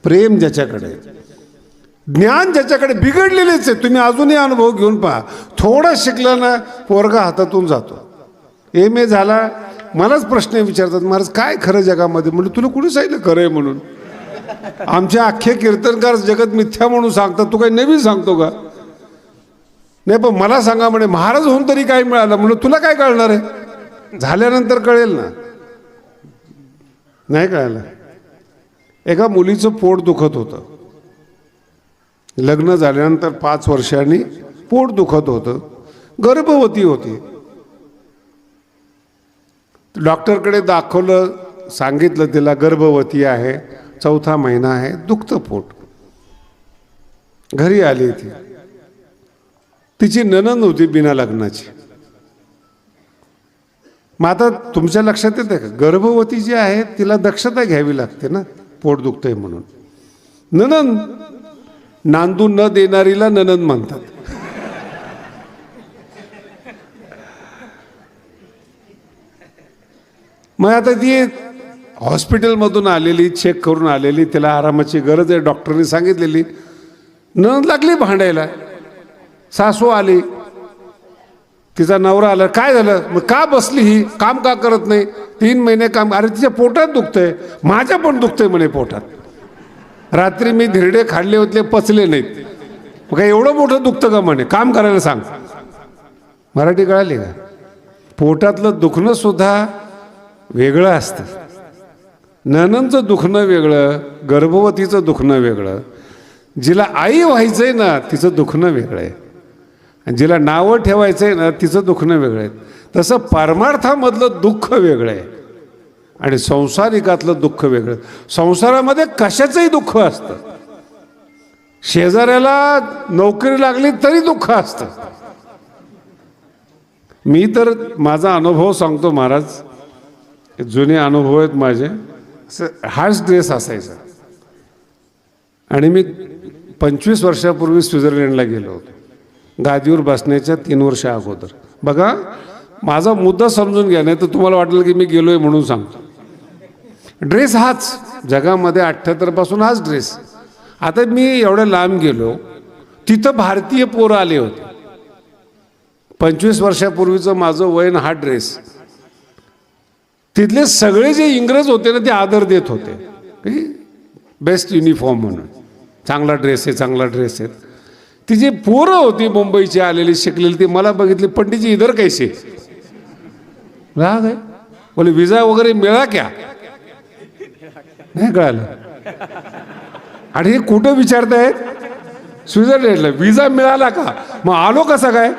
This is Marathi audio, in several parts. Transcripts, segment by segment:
प्रेम ज्याच्याकडे, ज्ञान ज्याच्याकडे, बिघडलेलेच आहे. तुम्ही अजूनही अनुभव घेऊन पहा. थोडं शिकलं ना पोरगा हातातून जातो. MA झाला, मलाच प्रश्न विचारतात, महाराज काय खरं जगामध्ये? म्हणजे तुला कुणी सांगितलं खरं आहे म्हणून? आमचे अख्खे कीर्तनकार जगत मिथ्या म्हणून सांगतात, तू काही नवीन सांगतो का? नाही पण मला सांगा म्हणे, महाराज होऊन तरी काय मिळालं? म्हणून तुला काय कळणार आहे? झाल्यानंतर कळेल ना. नाही कळालं. एका मुलीचं पोट दुखत होतं. लग्न झाल्यानंतर 5 वर्षांनी पोट दुखत होतं. गर्भवती होती. डॉक्टरकडे दाखवलं, सांगितलं तिला गर्भवती आहे, 4था महिना आहे, दुखतं पोट. घरी आली ती. तिची नणंद होती बिना लग्नाची. मग आता तुमच्या लक्षात येते का, गर्भवती जी आहे तिला दक्षता घ्यावी लागते ना, पोट दुखतंय म्हणून. नणंद, नांदून न देणारीला नणंद म्हणतात. मग आता ती हॉस्पिटलमधून आलेली, चेक करून आलेली, तिला आरामाची गरज आहे डॉक्टरने सांगितलेली. नणंद लागली भांडायला. सासू आली, तिचा नवरा आला, काय झालं? मग का बसली ही, काम का करत नाही? 3 महिने काम. अरे तिच्या पोटात दुखतंय. माझ्या पण दुखतंय म्हणे पोटात. रात्री मी धिरडे खाल्ले होते, पचले नाहीत. मग काय एवढं मोठं दुखतं का म्हणे? काम करायला सांग. मराठी कळाली का? पोटातलं दुखणं सुद्धा वेगळं असतं. नणंदचं दुखणं वेगळं, गर्भवतीचं दुखणं वेगळं, जिला आई व्हायचंय ना तिचं दुखणं वेगळं आहे, आणि जिला नावं ठेवायचंय ना तिचं दुखणं वेगळं आहे. तसं परमार्थामधलं दुःख वेगळं आहे आणि संसारिकातलं दुःख वेगळं. संसारामध्ये कशाचंही दुःख असतं. शेजाऱ्याला नोकरी लागली तरी दुःख असतं. मी तर माझा अनुभव सांगतो महाराज, जुने अनुभव आहेत माझे. असं हाच ड्रेस असायचा आणि मी 25 वर्षापूर्वी स्वित्झर्लंडला गेलो होतो, गादीवर बसण्याच्या 3 वर्ष अगोदर. बघा, माझा मुद्दा समजून घ्या, नाही तर तुम्हाला वाटेल की मी गेलोय म्हणून सांगतो. ड्रेस हाच, जगामध्ये 78 पासून हाच ड्रेस. आता मी एवढ्या लांब गेलो, तिथं भारतीय पोरं आले होते. 25 वर्षापूर्वीचं माझं वय हा ड्रेस. तिथले सगळे जे इंग्रज होते ना ते आदर देत होते, बेस्ट युनिफॉर्म म्हणून, चांगला ड्रेस आहे, चांगला ड्रेस आहे. ती जी पोरं होती मुंबईची आलेली, शिकलेली, ती मला बघितली, पंडितजी इधर कैसे? राग आहे. बोले विजा वगैरे मिळा क्या? नाही कळालं. आणि हे कुठं विचारतायत? स्वित्झर्लंडला. विजा मिळाला का? मग आलो कसा काय?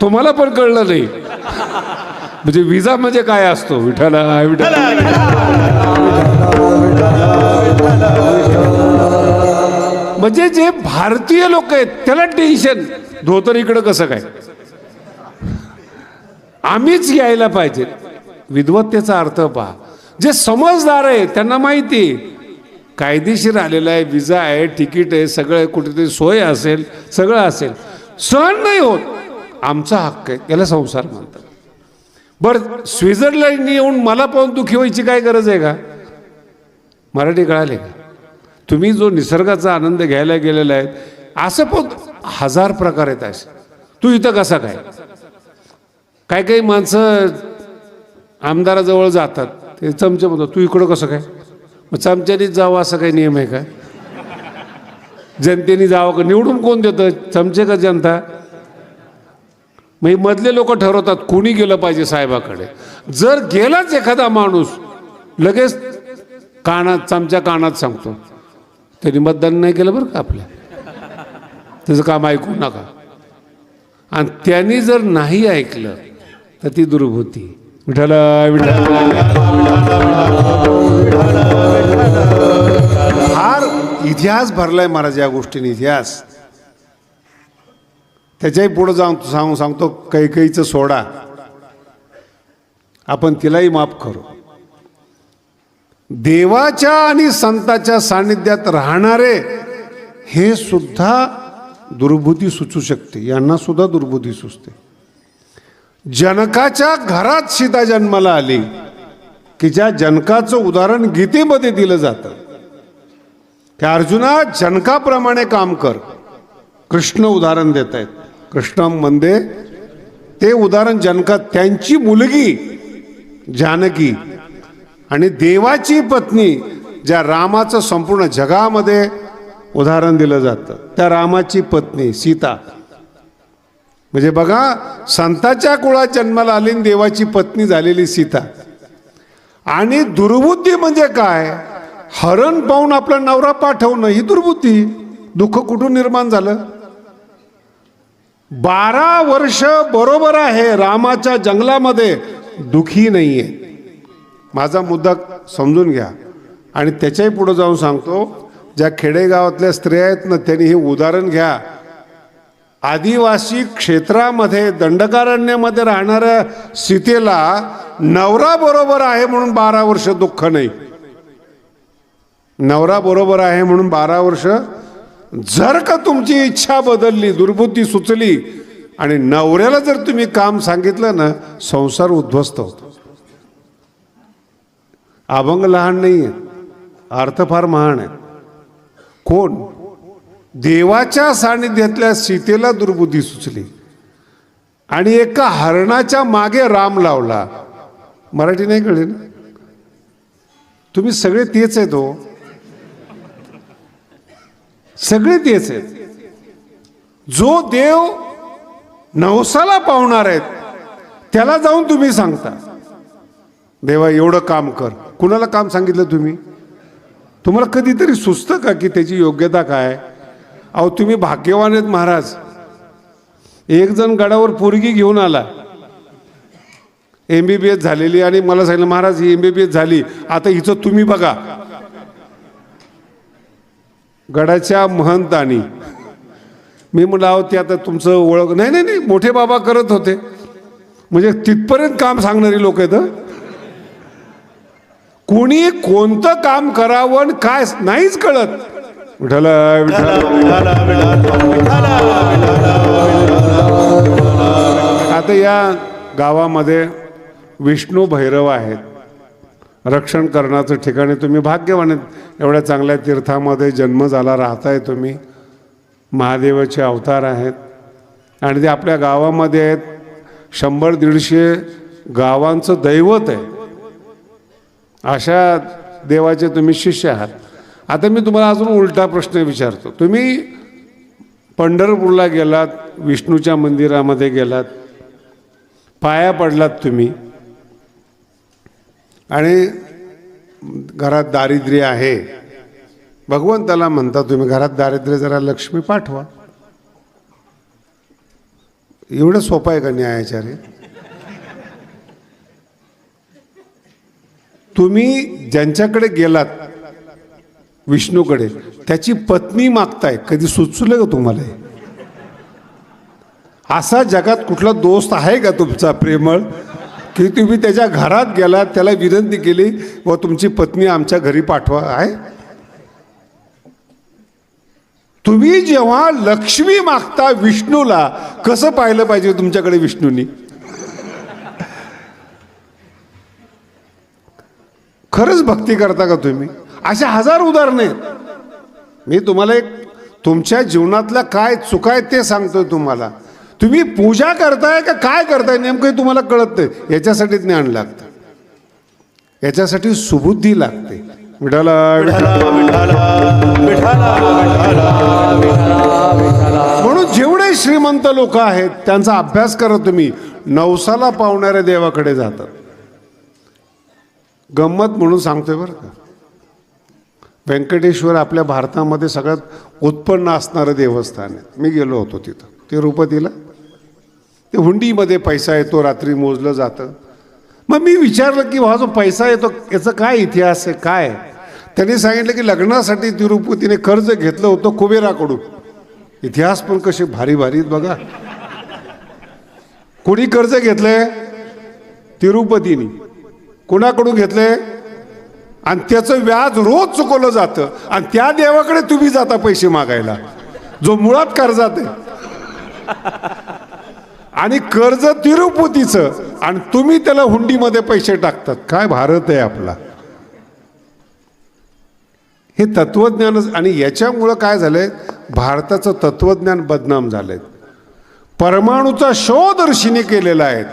तुम्हाला पण कळलं नाही. म्हणजे विजा म्हणजे काय असतो? विठाला विठाला. म्हणजे जे भारतीय लोक आहेत त्याला टेन्शन, धोतर इकडं कसं काय? आम्हीच यायला पाहिजे. विद्वत्तेचा अर्थ पहा. जे समजदार आहे त्यांना माहिती कायदेशीर आलेला आहे, विजा आहे, तिकीट आहे, सगळं कुठेतरी सोय असेल, सगळं असेल. सहन नाही होत, आमचा हक्क आहे, याला संसार म्हणतात. बरं, स्वित्झर्लंडनी येऊन मला पाहून दुःखी व्हायची काय गरज आहे का? मराठी कळाले का? तुम्ही जो निसर्गाचा आनंद घ्यायला गेलेला आहे, असं पण 1000 प्रकार आहेत असे. तू इथं कसा काय? काही काही माणसं आमदाराजवळ जातात, ते चमचे म्हणतात, तू इकडं कसं काय? मग चमच्यानीच जावं असं काही नियम आहे का? जनतेने जावं का? निवडून कोण देतं, चमचे का जनता? मग मधले लोक ठरवतात कोणी गेलं पाहिजे साहेबाकडे. जर गेलाच एखादा माणूस, लगेच कानात, चमच्या कानात सांगतो, त्यांनी मतदान नाही केलं बरं का आपल्या, त्याचं काम ऐकू नका. आणि त्यांनी जर नाही ऐकलं तर ती दुर्बुद्धी. विठाला फार इतिहास भरलाय महाराज या गोष्टीने, इतिहास. त्याच्याही पुढे जाऊन सांगतो, कैकेयीचं सोडा, आपण तिलाही माफ करू. देवाच्या आणि संताच्या सानिध्यात राहणारे हे सुद्धा दुर्बुद्धी सुचू शकते, यांना सुद्धा दुर्बुद्धी सुचते. जनकाच्या घरात सीता जन्माला आली की ज्या जनकाचं उदाहरण गीतेमध्ये दिलं जातं, की अर्जुना जनकाप्रमाणे काम कर. कृष्ण उदाहरण देत आहेत. कृष्णम वंदे, ते उदाहरण जनका, त्यांची मुलगी जानकी आणि देवाची पत्नी ज्या रामाचं संपूर्ण जगामध्ये उदाहरण दिलं जातं, त्या रामाची पत्नी सीता. म्हणजे बघा, संतांच्या कुळात जन्माला आली आणि देवाची पत्नी झालेली सीता. आणि दुर्बुद्धी म्हणजे काय? हरण पाहून आपला नवरा पाठवणं ही दुर्बुद्धी. दुःख कुठून निर्माण झालं? 12 वर्ष बरोबर आहे रामाच्या जंगलामध्ये, दुखी नाहीये. माझा मुद्दा समजून घ्या. आणि त्याच्याही पुढे जाऊन सांगतो, ज्या खेडेगावातल्या स्त्रिया आहेत ना, त्यांनी हे उदाहरण घ्या. आदिवासी क्षेत्रामध्ये दंडकारण्यामध्ये राहणाऱ्या सीतेला नवरा बरोबर आहे म्हणून 12 वर्ष दुःख नाही. नवरा बरोबर आहे म्हणून 12 वर्ष. जर का तुमची इच्छा बदलली, दुर्बुद्धी सुचली आणि नवऱ्याला जर तुम्ही काम सांगितलं ना, संसार उद्ध्वस्त होतो. अभंग लहान नाही आहे, अर्थ फार महान आहे. कोण? देवाच्या सानिध्यातल्या सीतेला दुर्बुद्धी सुचली आणि एका हरणाच्या मागे राम लावला. मराठी नाही कळली ना? तुम्ही सगळे तेच आहेत हो, सगळे तेच आहेत. जो देव नवसाला पावणार आहेत त्याला जाऊन तुम्ही सांगता, देवा एवढं काम कर. कुणाला काम सांगितलं तुम्ही? तुम्हाला कधीतरी सुचतं का की त्याची योग्यता काय? अहो, तुम्ही भाग्यवान आहेत महाराज. एक जण गडावर पोरगी घेऊन आला, MBBS झालेली, आणि मला सांगितलं महाराज ही MBBS झाली, आता हिचं तुम्ही बघा. गडाच्या महंतानी. मी म्हटलं अहो ते आता तुमचं ओळख नाही. नाही नाही, मोठे बाबा करत होते. म्हणजे तिथपर्यंत काम सांगणारी लोक आहेत. कोणी कोणतं काम करावं आणि काय नाहीच कळत. विठ्ठल आता या गावामध्ये विष्णू भैरव आहेत. रक्षण करण्याचं ठिकाणी तुम्ही भाग्यवान आहेत. एवढ्या चांगल्या तीर्थामध्ये जन्म झाला, राहताय तुम्ही. महादेवाचे अवतार आहेत आणि ते आपल्या गावामध्ये आहेत. 100-150 गावांचं दैवत आहे. अशा देवाचे तुम्ही शिष्य आहात. आता मी तुम्हाला अजून उलटा प्रश्न विचारतो. तुम्ही पंढरपूरला गेलात, विष्णूच्या मंदिरामध्ये गेलात, पाया पडलात तुम्ही, आणि घरात दारिद्र्य आहे. भगवंताला म्हणता तुम्ही घरात दारिद्र्य, जरा लक्ष्मी पाठवा. एवढं सोपं आहे का न्यायाचार्य? तुम्ही ज्यांच्याकडे गेलात विष्णूकडे, त्याची पत्नी मागताय, कधी सुचलं का तुम्हाला? असा जगात कुठला दोस्त आहे का तुमचा प्रेमळ की तुम्ही त्याच्या घरात गेलात, त्याला विनंती केली व तुमची पत्नी आमच्या घरी पाठवा? आहे? तुम्ही जेव्हा लक्ष्मी मागता विष्णूला, कसं पाहिलं पाहिजे तुमच्याकडे विष्णूनी? खरंच भक्ती करता का तुम्ही? अशा 1000 उदाहरणे आहेत. मी तुम्हाला एक तुमच्या जीवनातल्या काय चुका आहेत ते सांगतोय तुम्हाला. तुम्ही पूजा करताय का काय करताय नेमकं तुम्हाला कळत नाही. याच्यासाठी ज्ञान लागतं, याच्यासाठी सुबुद्धी लागते. विठाला म्हणून जेवढे श्रीमंत लोक आहेत त्यांचा अभ्यास करा तुम्ही. नवसाला पावणाऱ्या देवाकडे जातात. गंमत म्हणून सांगतोय बरं का, व्यंकटेश्वर आपल्या भारतामध्ये सगळ्यात उत्पन्न असणारं देवस्थान आहे. मी गेलो होतो तिथं, तिरुपतीला. ते हुंडीमध्ये पैसा येतो, रात्री मोजलं जातं. मग मी विचारलं की हा जो पैसा येतो याचा काय इतिहास आहे, काय? त्यांनी सांगितलं की लग्नासाठी तिरुपतीने कर्ज घेतलं होतं कुबेराकडून. इतिहास पण कसे भारी भारी बघा. कोणी कर्ज घेतलंय? तिरुपतीने. कोणाकडून घेतलंय? आणि त्याचं व्याज रोज चुकवलं जातं. आणि त्या देवाकडे तुम्ही जाता पैसे मागायला, जो मुळात कर्जात आहे. आणि कर्ज तिरुपतीचं, आणि तुम्ही त्याला हुंडीमध्ये पैसे टाकतात. काय भारत आहे आपला! हे तत्वज्ञान. आणि याच्यामुळं काय झालंय, भारताचं तत्वज्ञान बदनाम झालंय. परमाणूचा शोध ऋषीने केलेला आहे.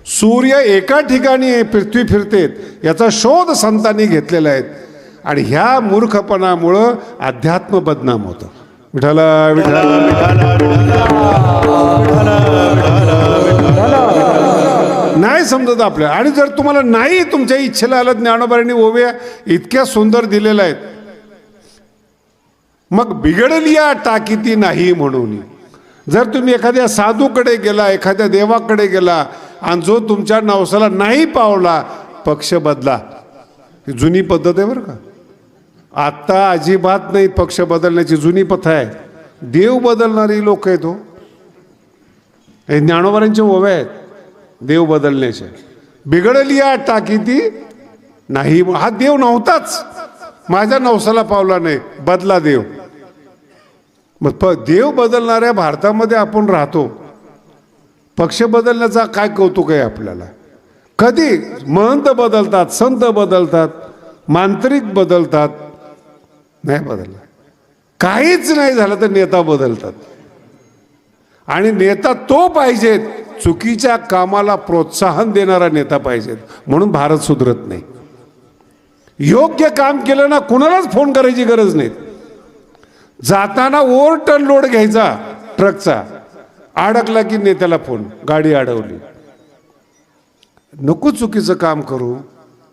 सूर्य एका ठिकाणी पृथ्वी फिरतेत याचा शोध संतांनी घेतलेला आहे. आणि ह्या मूर्खपणामुळं अध्यात्म बदनाम होतं. विठाला नाही समजत आपल्या. आणि जर तुम्हाला नाही तुमच्या इच्छेला आलं, ज्ञानोबांनी ओव्या इतक्या सुंदर दिलेल्या आहेत. मग बिघडली या टाकीती नाही म्हणून. जर तुम्ही एखाद्या साधूकडे गेला, एखाद्या देवाकडे गेला आणि जो तुमच्या नवसाला नाही पावला, पक्ष बदला. ही जुनी पद्धत आहे बरं का. आता अजिबात नाही पक्ष बदलण्याची, जुनी पथ आहे. देव बदलणारी लोक आहेत हो. हे ज्ञानोबांचे ओव्या आहेत देव बदलण्याचे. बिघडली या टाकीती नाही, हा देव नव्हताच, माझ्या नवसाला पावला नाही, बदला देव. मग देव बदलणाऱ्या भारतामध्ये आपण राहतो. पक्ष बदलण्याचा काय कौतुक आहे आपल्याला. कधी महंत बदलतात, संत बदलतात, मांत्रिक बदलतात, नाही बदलला. काहीच नाही झालं तर नेता बदलतात. आणि नेता तो पाहिजेत, चुकीच्या कामाला प्रोत्साहन देणारा नेता पाहिजेत. म्हणून भारत सुधरत नाही. योग्य काम केलं ना कुणालाच फोन करायची गरज नाही. जाताना ओव्हरटर्न लोड घ्यायचा ट्रकचा, अडकला की नेत्याला फोन, गाडी अडवली. नको चुकीचं काम करू.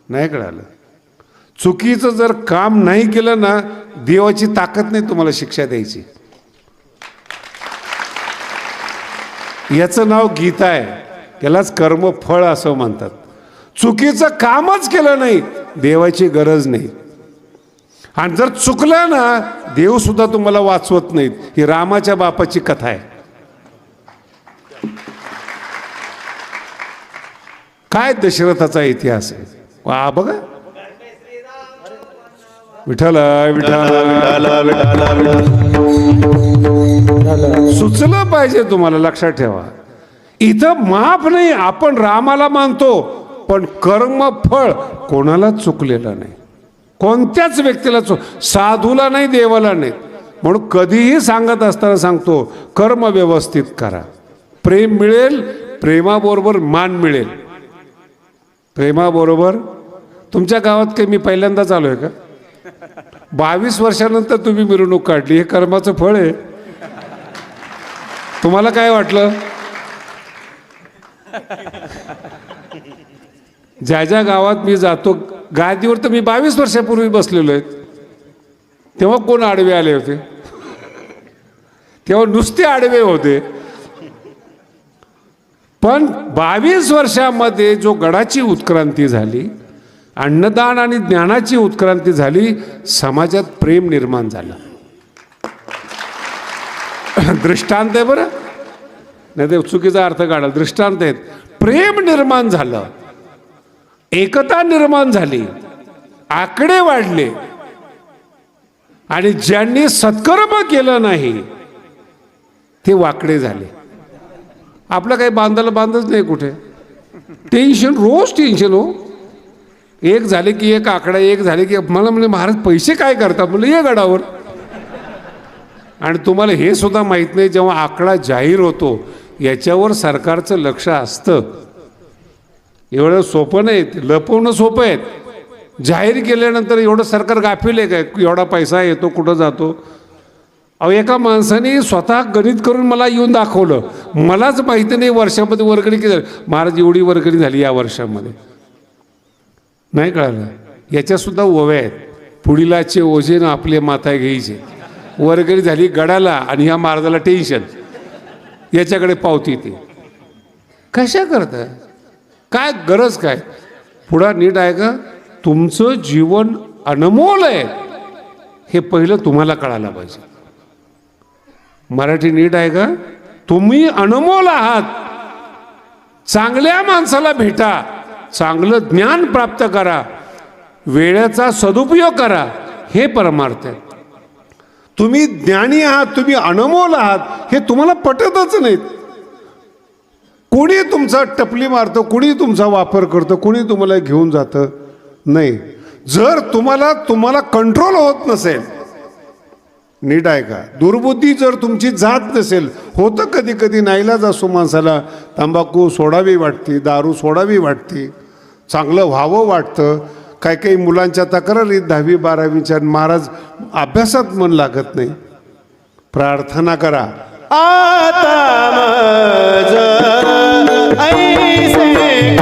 नाही कळालं. चुकीचं जर काम नाही केलं ना, देवाची ताकद नाही तुम्हाला शिक्षा द्यायची. याचं नाव गीता आहे. यालाच कर्मफळ असं म्हणतात. चुकीचं कामच केलं नाही, देवाची गरज नाही. आणि जर चुकलं ना, देव सुद्धा तुम्हाला वाचवत नाहीत. ही रामाच्या बापाची कथा आहे. काय दशरथाचा इतिहास आहे वा बघा. विठ्ठल सुचलं पाहिजे तुम्हाला, लक्षात ठेवा. इथं माफ नाही. आपण रामाला मानतो, पण कर्म फळ कोणाला चुकलेलं नाही. कोणत्याच व्यक्तीला साधूला नाही, देवाला नाही. म्हणून कधीही सांगत असताना सांगतो, कर्म व्यवस्थित करा. प्रेम मिळेल, प्रेमाबरोबर मान मिळेल. प्रेमाबरोबर. तुमच्या गावात काही मी पहिल्यांदाच आलोय का? 22 वर्षानंतर तुम्ही मिरवणूक काढली, हे कर्माचं फळ आहे. तुम्हाला काय वाटलं? ज्या ज्या गावात मी जातो, गादीवर तर मी 22 वर्षापूर्वी बसलेलो आहे. तेव्हा कोण आडवे आले होते? तेव्हा नुसते आडवे होते. पण 22 वर्षामध्ये जो गडाची उत्क्रांती झाली, अन्नदान आणि ज्ञानाची उत्क्रांती झाली, समाजात प्रेम निर्माण झालं. दृष्टांत आहे बरं, नाही ते चुकीचा अर्थ काढा. दृष्टांत आहेत. प्रेम निर्माण झालं, एकता निर्माण झाली, आकडे वाढले. आणि ज्यांनी सत्कर्म केलं नाही ते वाकडे झाले. आपलं काही बांधायला बांधच नाही कुठे. टेन्शन, रोज टेन्शन हो. एक झाले की एक आकडा, एक झाले की मला म्हणजे महाराज पैसे काय करतात म्हणलं, ये गडावर. आणि तुम्हाला हे सुद्धा माहीत नाही, जेव्हा आकडा जाहीर होतो याच्यावर सरकारचं लक्ष असतं. एवढं सोपं नाही, लपवणं सोपं आहे. जाहीर केल्यानंतर एवढं सरकार गाफील आहे काय, एवढा पैसा येतो कुठं जातो. अहो, एका माणसाने स्वतः गणित करून मला येऊन दाखवलं. मलाच माहिती नाही वर्षामध्ये वर्गणी किती झाली. महाराज एवढी वर्गणी झाली या वर्षामध्ये, नाही कळालं. याच्यासुद्धा ओव्या आहेत. पुढीलाचे ओझे ना आपले माथा घ्यायचे. वर्गणी झाली गडाला आणि ह्या महाराजाला टेन्शन, याच्याकडे पावती. ती कशा करता, काय गरज काय? पुढं नीट आहे का? तुमचं जीवन अनमोल आहे हे पहिलं तुम्हाला कळायला पाहिजे. मराठी नीट आहे का? तुम्ही अनमोल आहात. चांगल्या माणसाला भेटा, चांगलं ज्ञान प्राप्त करा, वेळेचा सदुपयोग करा, हे परमार्थ आहे. तुम्ही ज्ञानी आहात, तुम्ही अनमोल आहात, हे तुम्हाला पटतच नाहीत. कोणी तुमचा टपली मारतं, कोणी तुमचा वापर करतं, कोणी तुम्हाला घेऊन जातं. नाही, जर तुम्हाला कंट्रोल होत नसेल, नीट आहे का, दुर्बुद्धी जर तुमची जात नसेल, होतं कधी कधी नाईलाज असो माणसाला, तंबाखू सोडावी वाटते, दारू सोडावी वाटते, चांगलं व्हावं वाटतं. काही काही मुलांच्या तक्रारीत 10वी 12वीच्या, महाराज अभ्यासात मन लागत नाही. प्रार्थना करा. आता माझं ऐसे